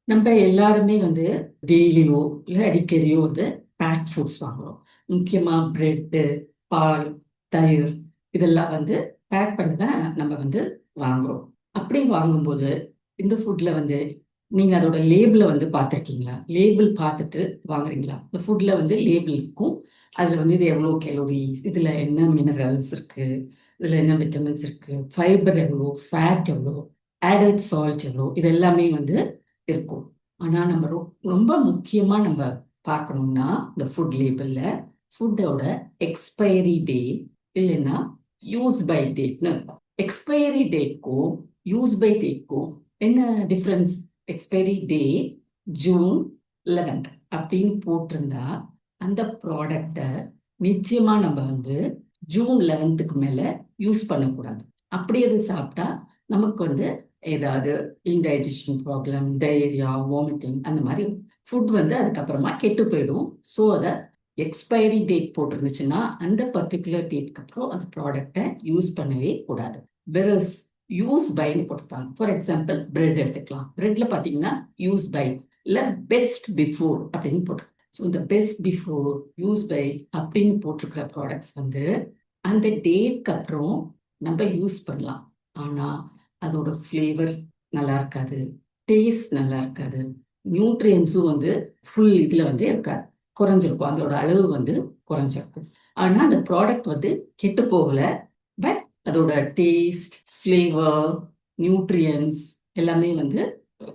நம்ம எல்லாருமே வந்து டெய்லியோ இல்லை அடிக்கடியோ வந்து பேக்ட் ஃபுட்ஸ் வாங்குறோம். முக்கியமா பிரெட்டு, பால், தயிர் இதெல்லாம் வந்து பேக் பண்ணி தான் நம்ம வந்து வாங்குறோம். அப்படி வாங்கும்போது இந்த ஃபுட்ல வந்து நீங்க அதோட லேபிளை வந்து பார்த்துருக்கீங்களா? லேபிள் பார்த்துட்டு வாங்குறீங்களா? இந்த ஃபுட்ல வந்து லேபிள் இருக்கும். அதுல வந்து இது எவ்வளோ கேலோரிஸ், இதுல என்ன மினரல்ஸ் இருக்கு, இதுல என்ன விட்டமின்ஸ் இருக்கு, ஃபைபர் எவ்வளோ, ஃபேட் எவ்வளோ, ஆடட் சால்ட் எவ்வளோ, இது எல்லாமே வந்து இருக்கும். ஆனா நம்ம ரொம்ப முக்கியமா நம்ம பார்க்கணும்னா இந்த ஃபுட் லேபிள்ல ஃபுட்டோட எக்ஸ்பைரி டேட் இல்லைன்னா யூஸ் பை டேட்னு இருக்கும். எக்ஸ்பைரி டேட்க்கும் யூஸ் பை டேட்க்கும் என்ன டிஃபரன்ஸ்? எக்ஸ்பைரி டேட் ஜூன் 11 அப்படின்னு போட்டிருந்தா அந்த ப்ராடக்டை நிச்சயமா நம்ம வந்து ஜூன் 11க்கு மேல யூஸ் பண்ணக்கூடாது. அப்படி அது சாப்பிட்டா நமக்கு வந்து ஏதாவது இன்டைஜஷன் ப்ராப்ளம், டயரியா, வாமிட்டிங் அந்த மாதிரி ஃபுட் வந்து அதுக்கப்புறமா கெட்டு போயிடும். ஸோ அதை எக்ஸ்பைரி டேட் போட்டிருந்துச்சுன்னா அந்த பர்டிகுலர் டேட்க்கு அப்புறம் அந்த ப்ராடக்டை யூஸ் பண்ணவே கூடாது. வெரஸ் யூஸ் பைன்னு போட்டிருப்பாங்க. ஃபார் எக்ஸாம்பிள் பிரெட் எடுத்துக்கலாம். பிரெட்ல பார்த்தீங்கன்னா யூஸ் பை இல்லை பெஸ்ட் பிஃபோர் அப்படின்னு போட்டிருக்கோம். ஸோ இந்த பெஸ்ட் பிஃபோர், யூஸ் பை அப்படின்னு போட்டிருக்கிற ப்ராடக்ட்ஸ் வந்து அந்த டேட்க்கு அப்புறம் நம்ம யூஸ் பண்ணலாம். ஆனா அதோட ஃப்ளேவர் நல்லா இருக்காது, டேஸ்ட் நல்லா இருக்காது, நியூட்ரியன்ஸும் வந்து ஃபுல் இதுல வந்து இருக்காது, குறைஞ்சிருக்கும், அதோட அளவு வந்து குறைஞ்சிருக்கும். ஆனா அந்த ப்ராடக்ட் வந்து கெட்டு போகல, பட் அதோட டேஸ்ட், ஃப்ளேவர், நியூட்ரியன்ஸ் எல்லாமே வந்து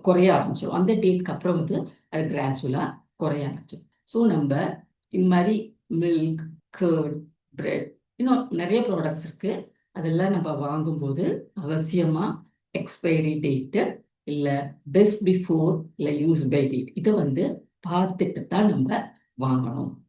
குறைய ஆரம்பிச்சிடும். அந்த டேட்க்கு அப்புறம் வந்து அது கிராஜுவலா குறைய ஆரம்பிச்சிடும். ஸோ நம்ம இந்த மாதிரி மில்க், கர்ட், பிரெட், இன்னும் நிறைய ப்ராடக்ட்ஸ் இருக்கு. அதெல்லாம் நம்ம வாங்கும்போது அவசியமா எக்ஸ்பைரி டேட்டு இல்லை பெஸ்ட் பிஃபோர் இல்லை யூஸ் பை டேட் இதை வந்து பார்த்துட்டு தான் நம்ம வாங்கணும்.